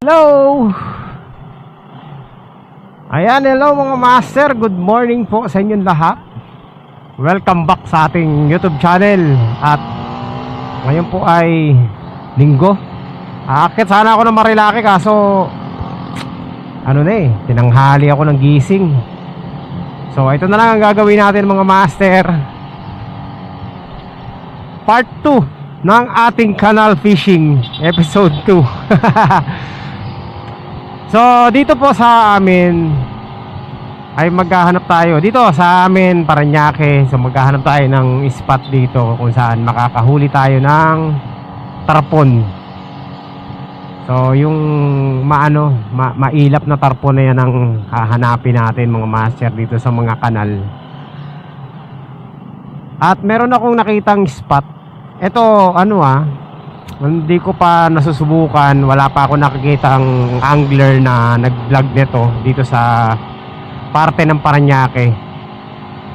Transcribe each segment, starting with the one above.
Hello! Ayan, hello mga master. Good morning po sa inyong lahat. Welcome back sa ating YouTube channel. At ngayon po ay linggo. Aakit sana ako ng Marilaki kaso tinanghali ako ng gising. So ito na lang ang gagawin natin mga master. Part 2 ng ating canal fishing episode 2. So dito po sa amin ay maghahanap tayo dito sa amin Parañaque. So maghahanap tayo ng spot dito kung saan makakahuli tayo ng tarpon. So yung mailap na tarpon na yan ang hahanapin natin mga master dito sa mga kanal. At meron akong nakitang spot. Ito hindi ko pa nasusubukan. Wala pa ako nakikitang angler na nag-vlog nito dito sa parte ng Parañaque.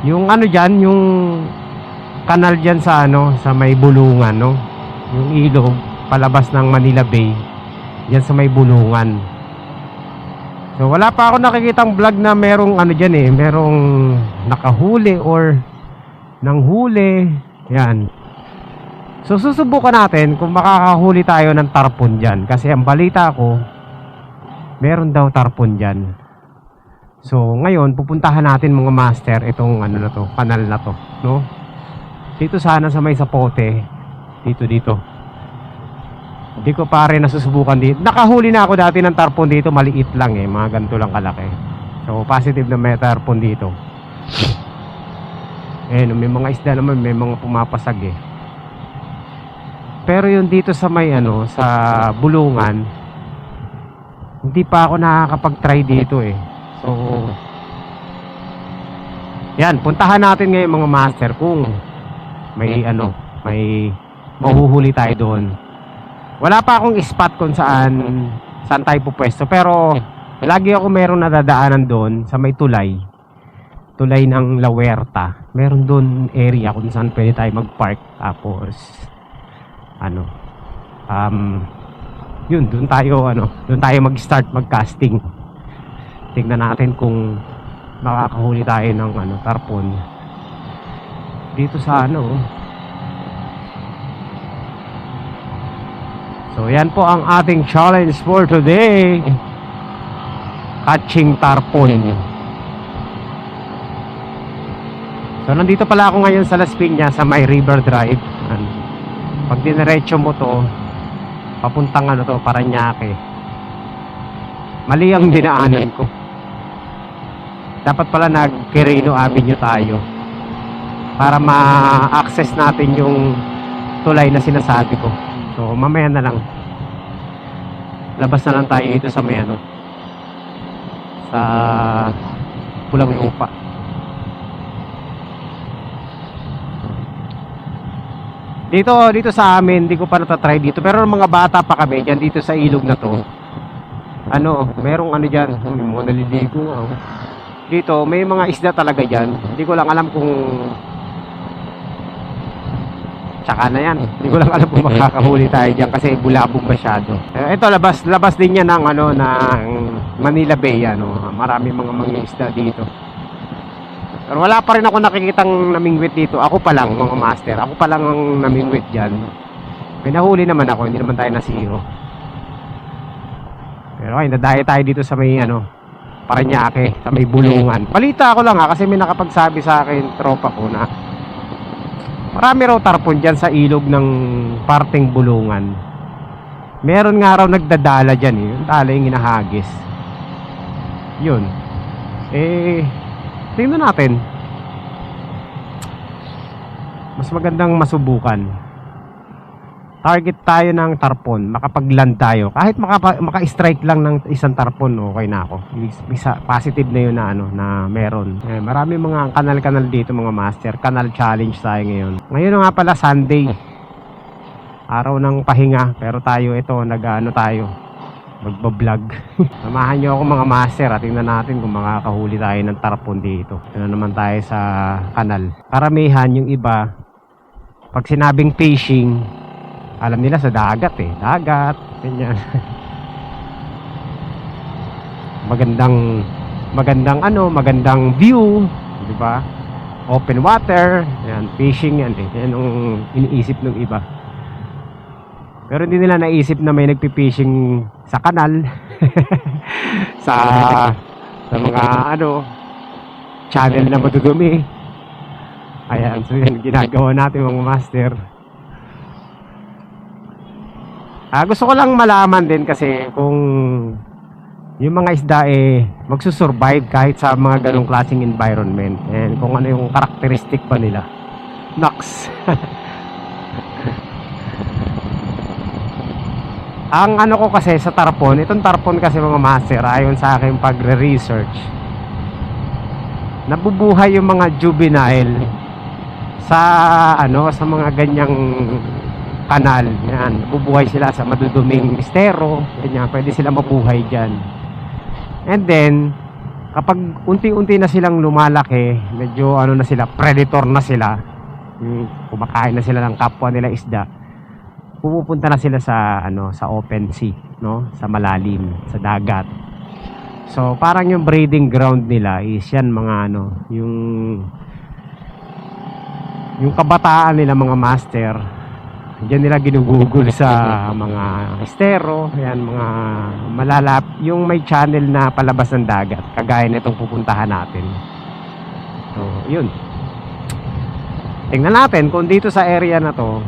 Yung dyan, yung kanal dyan sa sa may bulungan, no? Yung ilog palabas ng Manila Bay. Dyan sa may bulungan. So wala pa ako nakikitang vlog na merong dyan merong nakahuli or nanghuli. Yan. So susubukan natin kung makakahuli tayo ng tarpon dyan. Kasi ang balita ko, meron daw tarpon dyan. So ngayon pupuntahan natin mga master itong kanal na to, no? Dito sana sa may Sapote. Dito. Hindi ko pa rin nasusubukan dito. Nakahuli na ako dati ng tarpon dito, maliit lang mga ganito lang kalaki. So positive na may tarpon dito. May mga isda naman, may mga pumapasag Pero yung dito sa may sa bulungan, hindi pa ako nakakapag-try dito So yan, puntahan natin ngayon mga master kung may may mahuhuli tayo doon. Wala pa akong spot kung saan tayo pupwesto, pero lagi ako merong nadadaanan doon sa may tulay ng La Huerta. Meron doon area kung saan pwede tayo mag-park. Tapos yun, doon tayo mag-start mag-casting. Tingnan natin kung makakahuli tayo ng tarpon dito sa So yan po ang ating challenge for today, catching tarpon. So nandito pala ako ngayon sa Las Piñas sa may River Drive. Pag diniretso mo to papuntang Parañaque, mali ang dinaanan ko. Dapat pala nag-Quirino Avenue tayo para ma-access natin yung tulay na sinasabi ko. So mamaya na lang, labas na lang tayo dito sa may sa Pulang Lupa. Dito sa amin, hindi ko pa natatry dito. Pero mga bata pa kami dyan dito sa ilog na to. Merong dyan. May mga naliligo nga. Dito, may mga isda talaga dyan. Hindi ko lang alam kung tsaka na yan. Hindi ko lang alam kung makakahuli tayo dyan kasi bulabog masyado. Ito, labas din yan ng ng Manila Bay. Marami mga isda dito. Pero wala pa rin ako nakikitang namingwit dito. Ako pa lang mga master. Ako pa lang ang namingwit dyan. May nahuli naman ako. Hindi naman tayo na zero. Pero ay, nadayo tayo dito sa may Parañaque, sa may bulungan. Balita ako lang kasi may nakapagsabi sa akin tropa ko na marami raw tarpon dyan sa ilog ng parteng bulungan. Meron nga raw nagdadala dyan yung tala yung hinahagis. Yun. Tingnan natin. Mas magandang masubukan. Target tayo ng tarpon, makapag-land tayo. Kahit maka-strike lang ng isang tarpon, okay na ako. Positive na yun na meron. Marami mga kanal-kanal dito mga master. Kanal challenge tayo ngayon. Ngayon nga pala Sunday. Araw ng pahinga. Pero tayo tayo. Magbablog. Samahan nyo ako mga master at tingnan natin kung makakahuli tayo ng tarpon dito. Ito naman tayo sa kanal. Karamihan yung iba, pag sinabing fishing, alam nila sa dagat dagat, ganyan. magandang view, di ba? Open water, yan, fishing yan eh. Yan ang iniisip ng iba. Pero hindi nila naisip na may nagpi-fishing sa kanal. sa mga channel na madudumi. Ayan, so yan ginagawa natin mga master. Gusto ko lang malaman din kasi kung yung mga isda magsusurvive kahit sa mga ganong klaseng environment, and kung ano yung karakteristik pa nila. Nox. Ang ko kasi sa tarpon, itong tarpon kasi mga master, ayon sa aking pagre-research, nabubuhay yung mga juvenile sa sa mga ganyang kanal. Yan, nabubuhay sila sa maduduming estero, ganyan, pwede sila mabuhay diyan. And then kapag unti-unti na silang lumalaki, medyo na sila, predator na sila, kumakain na sila ng kapwa nila isda, pupunta na sila sa sa open sea, no, sa malalim, sa dagat. So parang yung breeding ground nila is yan mga yung kabataan nila mga master. Diyan nila ginugugol sa mga estero, yan, mga malalap, yung may channel na palabas ng dagat, kagaya nitong pupuntahan natin. So yun, tingnan natin kung dito sa area na to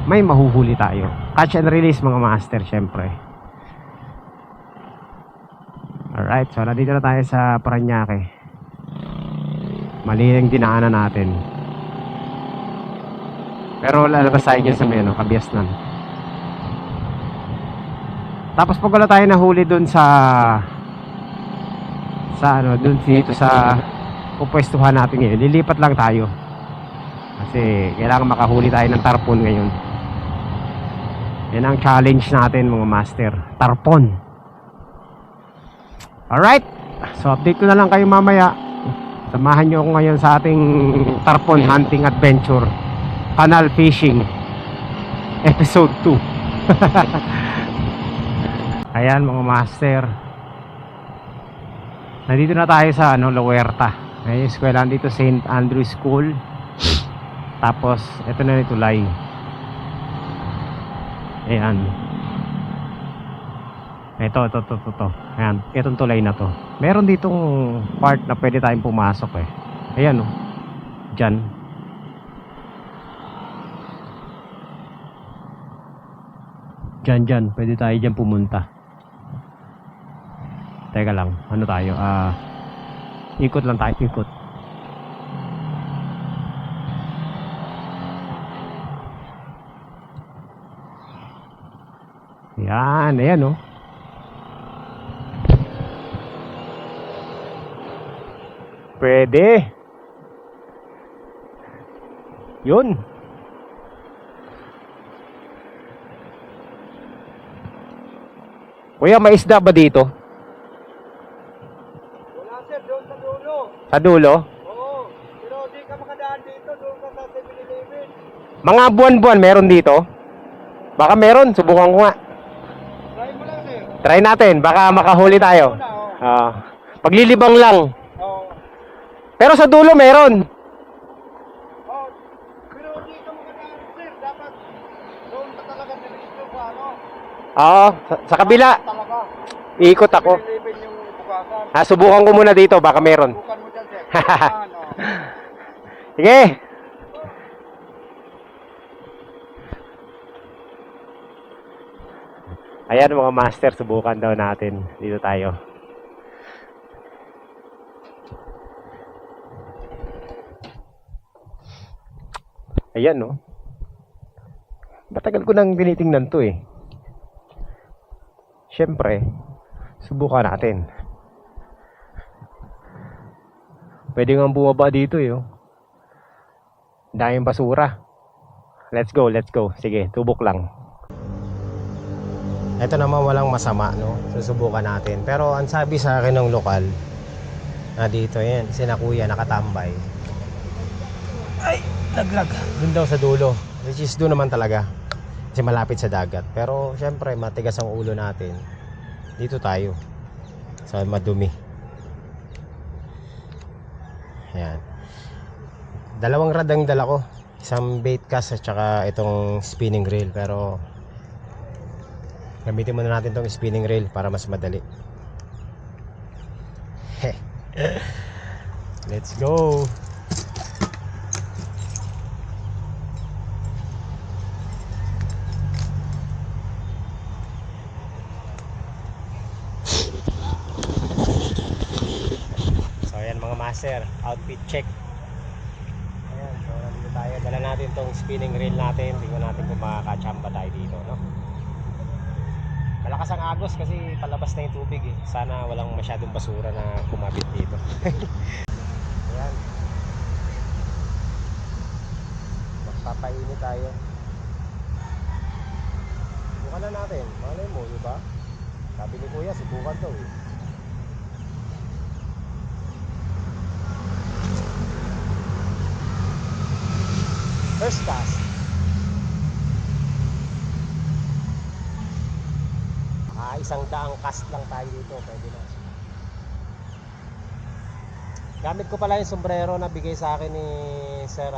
may mahuhuli tayo. Catch and release mga master, syempre. Alright, so nandito na tayo sa Parañaque. Mali yung dinaanan natin, pero lalabas tayo dyan sa Kabiasnan. Tapos pag wala tayo nahuli dun sa dun dito sa pupwestuhan natin ngayon, lilipat lang tayo kasi kailangan makahuli tayo ng tarpon ngayon. Yan ang challenge natin mga master, tarpon. Alright, so update ko na lang kayo mamaya. Samahan nyo ako ngayon sa ating tarpon hunting adventure, canal fishing episode 2. Ayan mga master, nandito na tayo sa La Huerta. Ay, eskwelahan dito, St. Andrew School. Tapos ito na yung tulay. Ayan, ito. Ayan, itong tulay na to, meron ditong part na pwede tayong pumasok eh. Ayan dyan. Dyan, pwede tayo dyan pumunta. Teka lang, tayo? Ikot lang tayo, ikot. Ayan pwede. Yun. Kuya, may isda ba dito? Wala sir, doon sa dulo. Sa dulo? Oo, pero di ka makadaan dito, doon ka sa 7-Eleven. Mga buwan-buwan meron dito? Baka meron, subukan ko nga. Try mo lang sir. Try natin, baka makahuli tayo. Paglilibang lang. Oo. Pero sa dulo meron. Oh, pero di ka makadaan sir, dapat doon ka talaga dito sa Sa kabila. Talaga. Iikot ako. 7-Eleven yung bukasan. Subukan ko muna dito, baka meron. Bukan mo dyan sir. Sige. Ayan mga master, subukan daw natin. Dito tayo. Ayan matagal ko nang tinitingnan to eh. Siyempre, subukan natin. Pwede nga bumaba dito eh. Daming basura. Let's go. Sige, tubok lang. Ito naman walang masama, no? Susubukan natin. Pero ang sabi sa akin ng lokal, na dito yan, sina kuya nakatambay. Ay, laglag. Doon daw sa dulo. Which is doon naman talaga. Kasi malapit sa dagat. Pero syempre, matigas ang ulo natin. Dito tayo. sa madumi. Ayan. Dalawang rad ang dala ko. Isang bait cast at saka itong spinning reel. Pero gamitin muna natin itong spinning reel para mas madali. Let's go. So ayan mga master, outfit check. Ayan, so nandito tayo. Dala natin itong spinning reel natin. Tingnan natin kung makakachamba tayo dito, no? Malakas ang agos kasi palabas na yung tubig eh. Sana walang masyadong basura na kumabit dito. Ayan. Magpapainit tayo. Subukan na natin. Malay mo, di ba? Sabi ni Kuya, subukan daw eh. First cast. Isang daang cast lang tayo dito, pwede na. Gamit ko pala yung sombrero na bigay sa akin ni Sir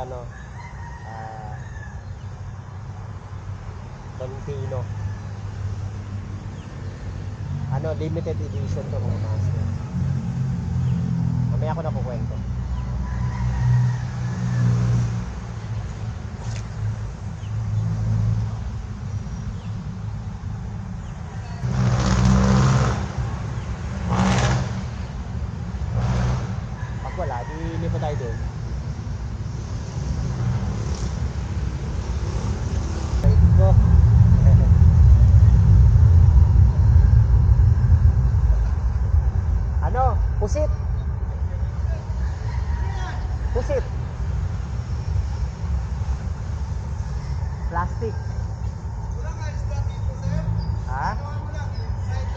Dontino. Limited edition to mga master. Mamaya ako na kukwento. Wala, di pa tayo doon. Go. Pusit. Pusit. Plastic. Wala nga isda dito, sir. Ha? Ginawa mo lang,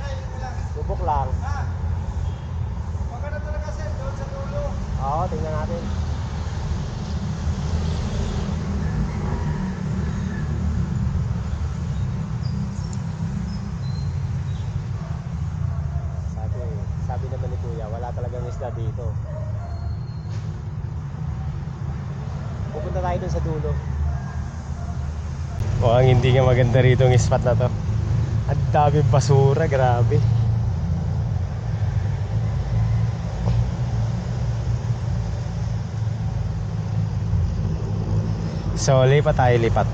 try mo lang. Subok lang. Maganda talaga, sir, doon sa dulo. Oo, tingnan natin. Sabi naman ni Kuya, wala talagang isda dito. Pupunta tayo dun sa dulo. Mukhang hindi nga maganda rito ang spot na to. Ang daming basura, grabe. So, lipat tayo, lipat.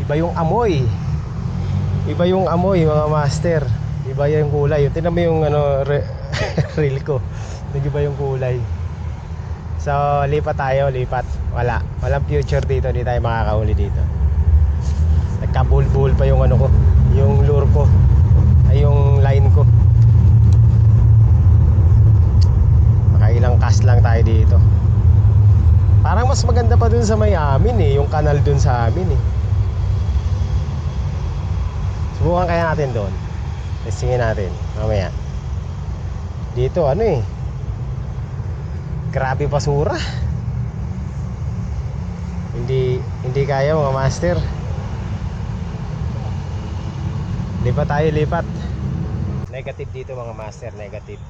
Iba yung amoy. Iba yung amoy, mga master. Iba yung kulay. Tingnan mo yung reel ko. Nag-iba yung kulay. So, lipat tayo, lipat. Walang future dito, hindi tayo makakahuli dito. Nagkabulbul pa yung ko, yung lure ko. Ay, yung line ko. Makailang cast lang tayo dito. Parang mas maganda pa dun sa may amin eh, yung kanal dun sa amin eh. Subukan kaya natin doon. Testingin natin mamaya. Dito grabe basura. Hindi kaya mga master. Lipat tayo, lipat. Negative dito mga master, negative.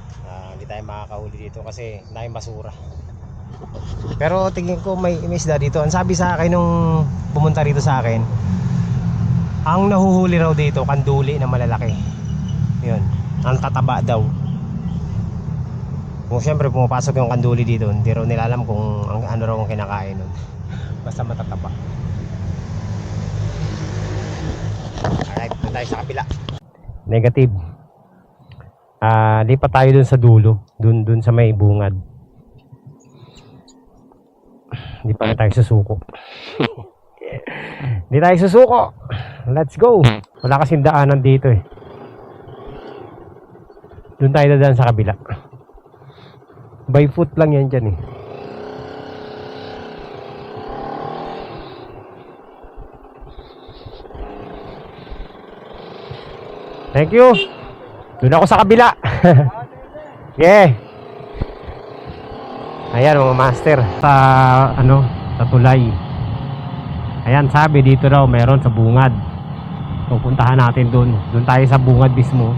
Hindi tayo makakahuli dito kasi daming basura. Pero tingin ko may isda dito. Ang sabi sa akin nung pumunta rito sa akin, ang nahuhuli raw dito kanduli na malalaki. Yun, ang tataba daw. Kung siyempre pumapasok yung kanduli dito, hindi raw nila alam kung ano raw ang kinakain nun. Basta matataba. Alright, doon tayo sa kabila. Negative. Lipat tayo dun sa dulo. Dun sa may bungad. Hindi pa na tayo susuko. Hindi tayo susuko. Let's go. Wala kasing daanan dito eh. Doon tayo dadaan sa kabila. By foot lang yan dyan eh. Thank you. Doon ako sa kabila. Yeah. Ayan mga master. Sa tulay. Ayan, sabi dito daw meron sa bungad. Pupuntahan natin doon. Doon tayo sa bungad mismo.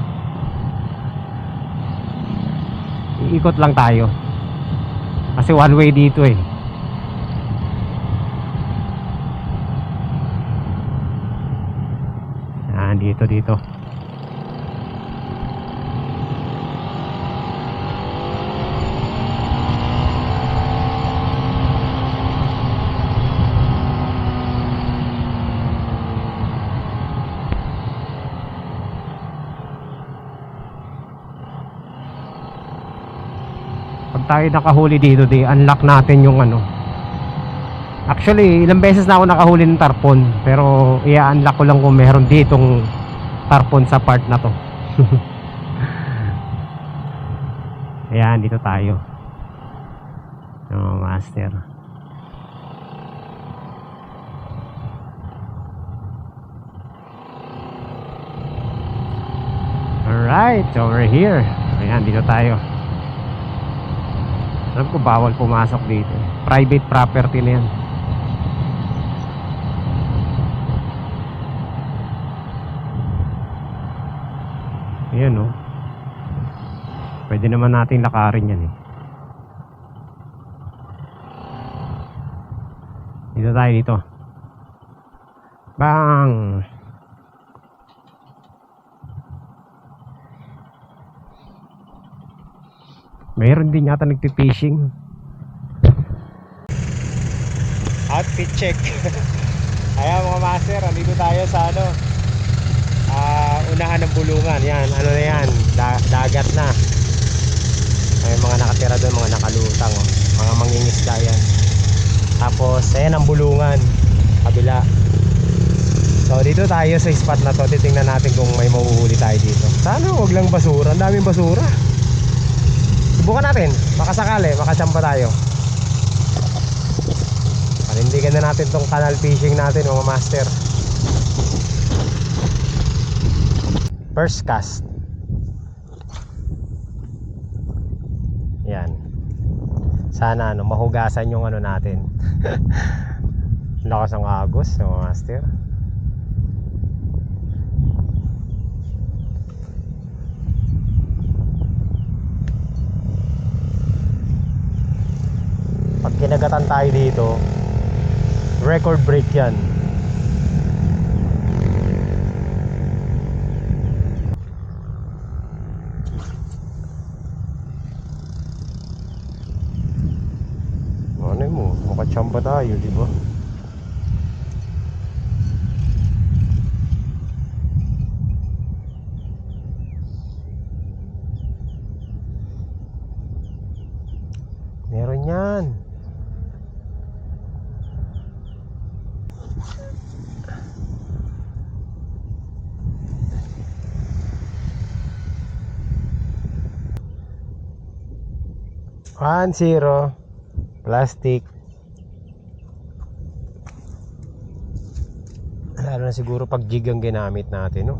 ikot lang tayo. Kasi one way dito eh. Dito. Pag tayo nakahuli dito, unlock natin yung ano. Actually, ilang beses na ako nakahuli ng tarpon, pero i-unlock ko lang kung meron ditong tarpon sa part na to. Ayan, dito tayo. Oh, master. Alright, over here. Ayan, dito tayo. Alam ko bawal pumasok dito. Private property na yan. Ayan oh. Pwede naman natin lakarin yan eh. Dito tayo dito. Bang! Mayroon din yata nagpipishing. Outfit check. Ayan mga master, andito tayo sa ano, unahan ng bulungan. Yan, ano na yan, dagat na. May mga nakatira doon, mga nakalutang oh. Mga mangingisda yan. Tapos ayan ang bulungan, kabila. So dito tayo sa spot na to. Titingnan natin kung may mahuhuli tayo dito. Sana wag lang basura, ang daming basura. Subukan natin, baka sakali, makachamba tayo. Panindigan na natin tong canal fishing natin mga master. First cast. Yan. Sana ano, mahugasan yung ano natin. Lakas ang agos mga master. Pag kinagatan tayo dito, record break yan. Ano mo, makachamba tayo, di ba? Meron yan. One zero plastic. Lalo na siguro pag jig ang ginamit natin, no?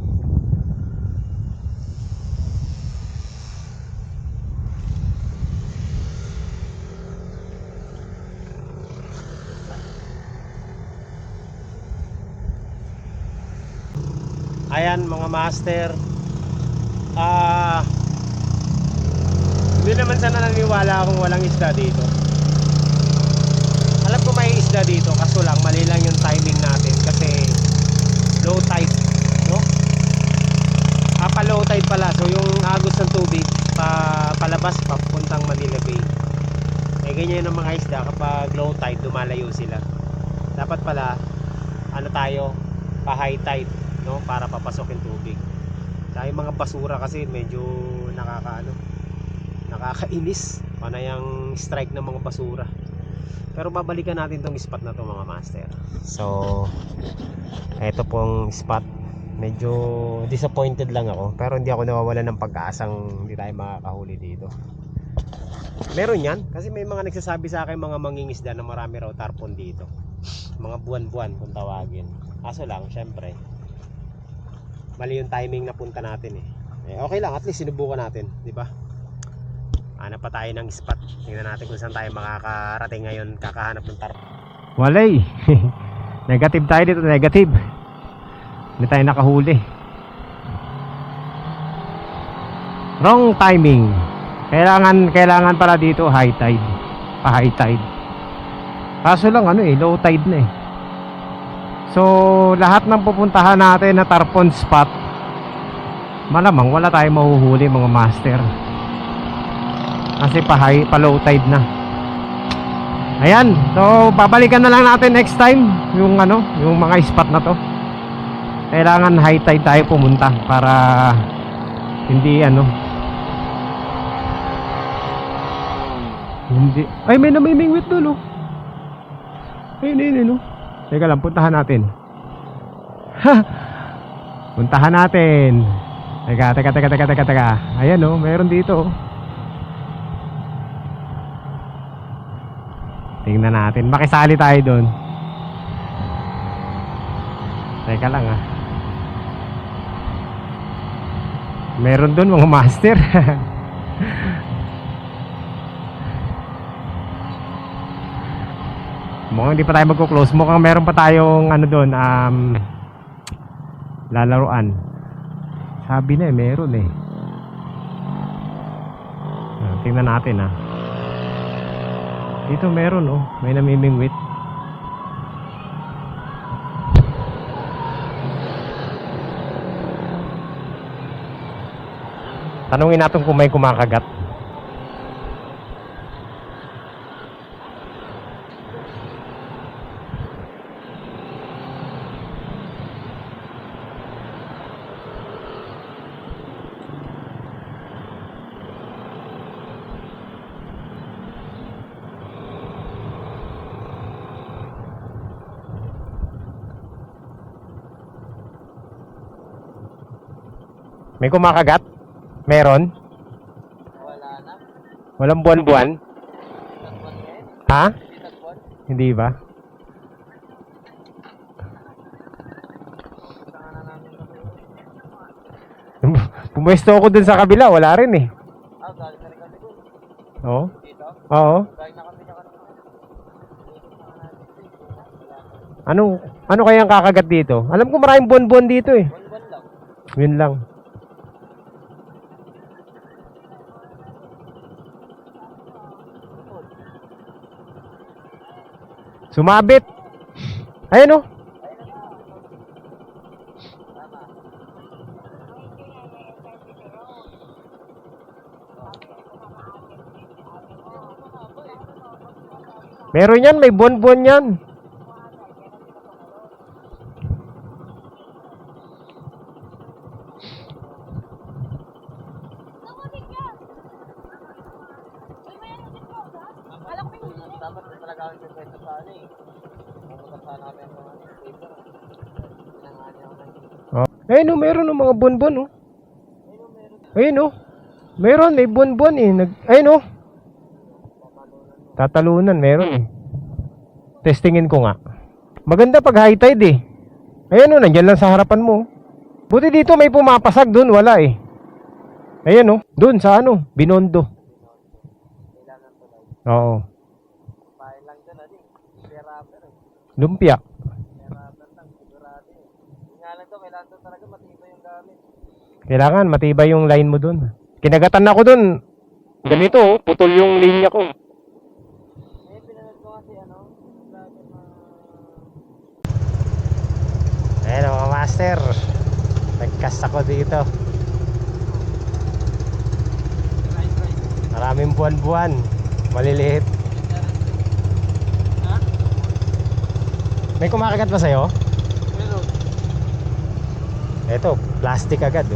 Ayan mga master, hindi naman sana naniwala kung walang isda dito. Alam ko may isda dito, kaso lang mali lang yung timing natin kasi low tide, no? Pa low tide pala, so yung agos ng tubig palabas papuntang Manila Bay. Eh ganyan yung mga isda, kapag low tide dumalayo sila. Dapat pala ano tayo, pa high tide, no? Para papasok yung tubig. Sa mga basura kasi medyo nakakainis panayang strike ng mga basura. Pero babalikan natin tong spot na to mga master. So eto pong spot, medyo disappointed lang ako, pero hindi ako nawawala ng pag-aasang hindi tayo makakahuli dito. Meron yan kasi may mga nagsasabi sa akin, mga mangingisda, na marami raw tarpon dito, mga buwan-buwan kung tawagin. Kaso lang syempre mali yung timing na punta natin eh. Okay lang, at least sinubukan natin, di ba? Hanap pa tayo ng spot. Tingnan natin kung saan tayo makakarating ngayon kakahanap ng tarpon. Walay. Negative tayo dito, negative. Hindi tayo nakahuli. Wrong timing. Kailangan pala dito high tide. Pa high tide. Kaso lang low tide na eh. So, lahat ng pupuntahan natin na tarpon spot, malamang wala tayong mahuhuli mga master. Kasi pa low tide na. Ayan, so babalikan na lang natin next time yung mga spot na to. Kailangan high tide tayo pumunta para hindi hindi. Ay, may namimingwit doon Ayun. Teka lang, puntahan natin. Puntahan natin. Teka. Ayan meron dito. Tingnan natin. Makisali tayo doon. Teka lang Meron doon mga master. Mukhang hindi pa tayo magko-close. Mukhang meron pa tayong doon lalaruan. Sabi na meron tingnan natin Dito meron may namimingwit. Tanungin natin kung may kumakagat. May kumakagat? Meron? Wala na. Walang buwan-buwan? Ha? Hindi ba? Pumuesto ako dun sa kabila, wala rin Galing na rin kami dun. Oo? Dito? Oo. Galing na kami na kanina. Ano kaya ang kakagat dito? Alam ko maraming buwan-buwan dito Buwan-buwan lang. Yun lang. Sumabit. Ayan Meron yan, may buwan-buwan yan. Dapat na talaga kami pwede sa pumunta sana kami ang mga paper. Pinangani ako ng Ayun meron mga buwan-buwan Ayun meron, may buwan-buwan Ayun tatalunan, meron Testingin ko nga. Maganda pag high tide Ayun nandyan lang sa harapan mo. Buti dito may pumapasag, dun wala Ayun dun sa Binondo. Oo. bahay lang dyan Pera-rapper Lumpia. Pera-rapper lang, sigurado Yung nga lang kailangan talaga matibay yung gamit. Kailangan matibay yung line mo dun. Kinagatan ako dun. Ganito putol yung linya ko. Pinanood ko kasi vlogger na Ayan mga master, nagcast ako dito. Maraming buwan-buwan, maliliit. Ha? May kumakagat ba sa'yo? Meron. Eto, plastic agad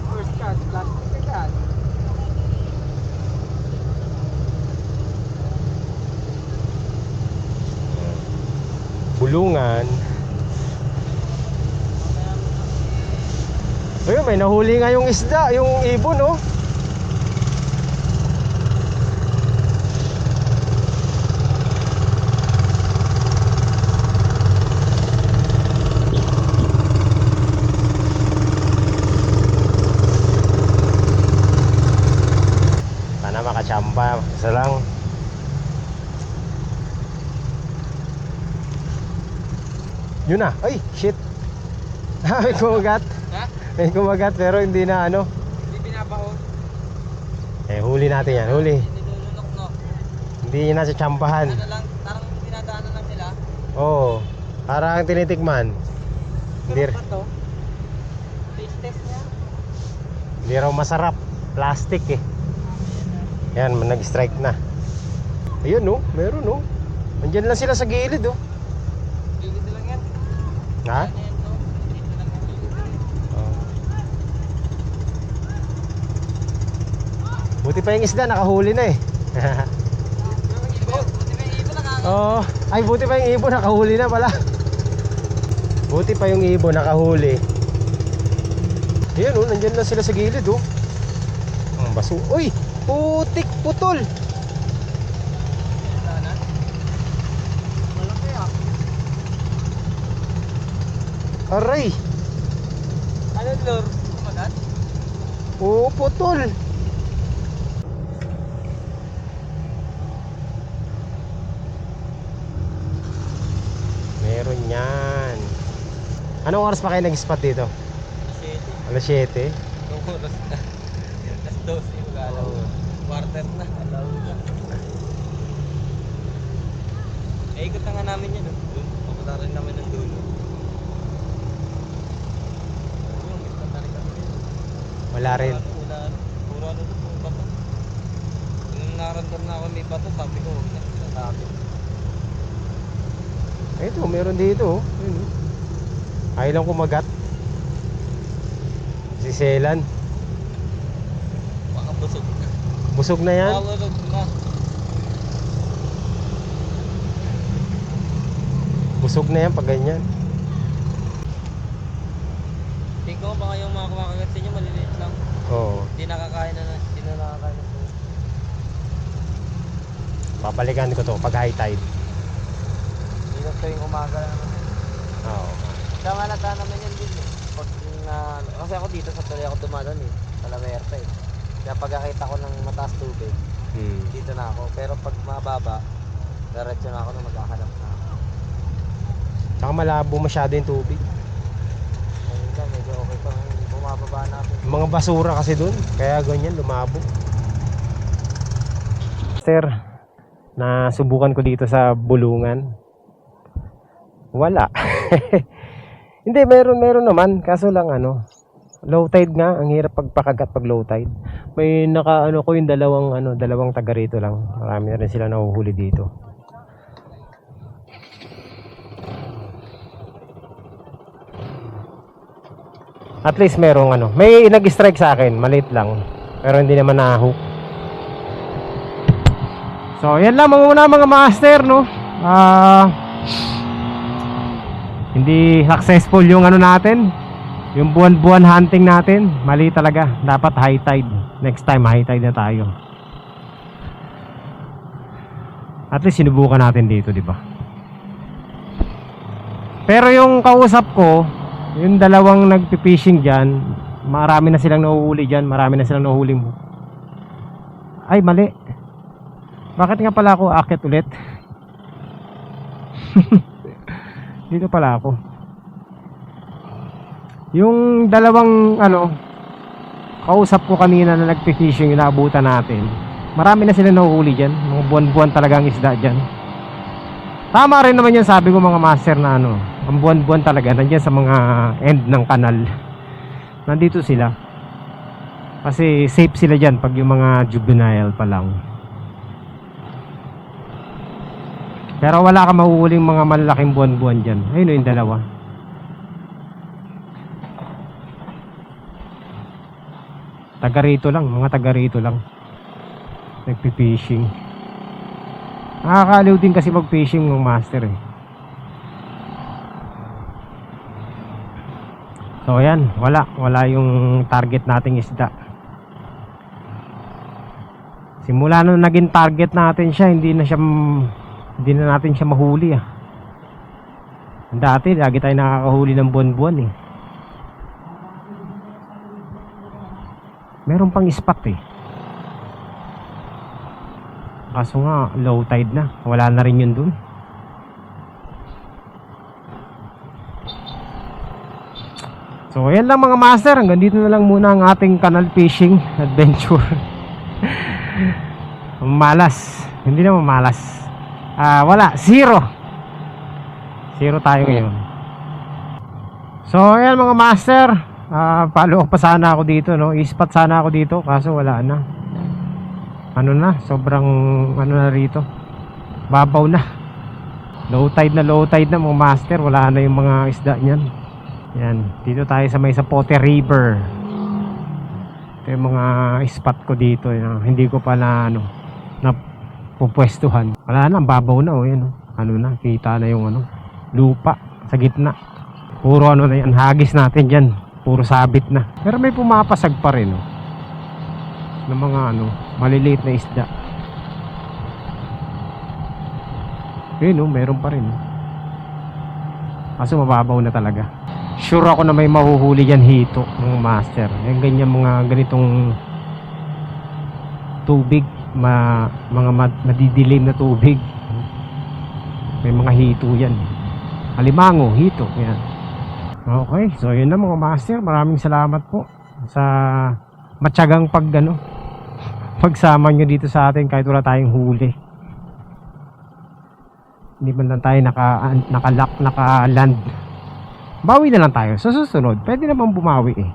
First cut, plastic cut. Bulungan. Ayun, may nahuli nga yung isda, yung ibon Sana makachamba, isa lang. Yun na, ay shit. May kumagat. Ha? May kumagat pero hindi na Hindi pinapahon. Eh, huli natin yan, huli. Nilulunok, no? Hindi niya nasa tsambahan. Ano lang, parang dinadaanan lang nila. Oo, parang tinitikman. Hindi, Pero ba to? Taste test niya? hindi raw masarap. Plastic eh. Yan, nag-strike na. Ayun no, meron no. Nandiyan lang sila sa gilid oh. Dito lang yan. Ha? Ano yan to? Dito lang yan. Oh. Buti pa yung isda, nakahuli na eh. Buti may ibon nakaka... Oo. Ay, buti pa yung ibon, nakahuli na pala. Buti pa yung ibon, nakahuli. Ayan oh, nandyan lang sila sa gilid oh. Ang baso. Uy! Putik! Putol! Malaki ah. Aray! Ano lure? Kumagat? Oo, putol! Meron yan. Anong oras pa kayo nag-spot dito? Alas 7? Nung oras na. Alas 12 mag-alaw. Quarter na. Alaw na. Eh, ikot na nga namin yun. Doon. Papunta rin namin ng dulo. Ayun, ikot na rin kami. Wala rin. Wala. Puro ano to, puro bato. Nung nakarandam na ako may bato, sabi ko, huwag na. Sabi. Ito, meron dito oh. Ayun, oh. Ayaw lang kumagat. Si Selan. Baka busog na. Busog na yan. Baka busog na. Busog na yan pag ganyan. Tingin ko baka yung mga kumakagat sa inyo maliliit lang. Oo. Hindi nakakain na, hindi na nakakain na po. Babalikan ko to pag high tide. Hindi na tuwing umaga lang naman. Oo. Sama na tayo naman yan din eh. Pag kasi ako dito sa tuloy ako dumadaan eh. Talamerta eh. Kaya pagkakita ko ng mataas tubig, dito na ako. Pero pag mababa, diretso na ako na maghahanap na ako. Saka malabo masyado yung tubig. Ayun lang, medyo okay pa. Bumababa na ako. Yung mga basura kasi dun, kaya ganyan lumabo. Sir, nasubukan ko dito sa bulungan. Wala. Hindi, meron naman. Kaso lang ano, low tide nga, ang hirap pagpakagat pag low tide. May nakaano ko yung dalawang taga rito lang. Marami na rin sila nahuhuli dito. At least merong may nag-strike sa akin, maliit lang. Pero hindi naman na-hook. So, yan lang mga master, no. Hindi successful yung natin, yung buwan-buwan hunting natin. Mali talaga, dapat high tide. Next time high tide na tayo. At least sinubukan natin dito, di ba? Pero yung kausap ko, yung dalawang nagpi-fishing diyan, marami na silang nahuhuli diyan, marami na silang nahuhuling. Ay, mali. Bakit nga pala ako aakyat ulit? Dito pala ako. Yung dalawang kausap ko kanina na nagpi-fishing, inaabutan natin. Marami na sila nahuhuli diyan, mga buwan-buwan talaga ang isda diyan. Tama rin naman 'yung sabi ko mga master na ang buwan-buwan talaga nandiyan sa mga end ng kanal. Nandito sila. Kasi safe sila diyan pag yung mga juvenile pa lang. Pero wala ka mahuhuling mga malalaking buwan-buwan dyan. Ayun yung dalawa. Taga rito lang, mga taga rito lang. Nagpi-fishing. Nakakaaliw din kasi mag-fishing ng master eh. So ayan, wala yung target nating isda. Simula nung naging target natin siya, hindi na natin siya mahuli ah. Dati lagi tayo nakakahuli ng buwan-buwan eh. Meron pang spot eh. Kaso nga low tide na, wala na rin yun dun. So ayan lang mga master, hanggang dito na lang muna ang ating canal fishing adventure. Malas. Hindi na malas. Wala. Zero tayo ngayon. So, ayan mga master. Follow up pa sana ako dito, no? I-spot sana ako dito. Kaso wala na. Ano na? Sobrang ano na rito. Babaw na. Low tide na mga master. Wala na yung mga isda niyan. Yan. Dito tayo sa may Zapote River. Ito yung mga spot ko dito. Hindi ko pa na pupwestuhan. Wala na. Babaw na. Yan, ano na. Kita na yung lupa sa gitna. Puro na yan. Hagis natin dyan. Puro sabit na. Pero may pumapasag pa rin. Ng mga maliliit na isda. Yun, meron pa rin. Kaso mababaw na talaga. Sure ako na may mahuhuli yan hito ng master. Yung ganyan mga ganitong tubig, mga madidilim na tubig. May mga hito yan. Alimango, hito, yan. Okay, so yun na mga master. Maraming salamat po sa matyagang pagsama nyo dito sa atin kahit wala tayong huli. Hindi man lang tayo naka-land. Bawi na lang tayo. Sa susunod, pwede naman bumawi eh.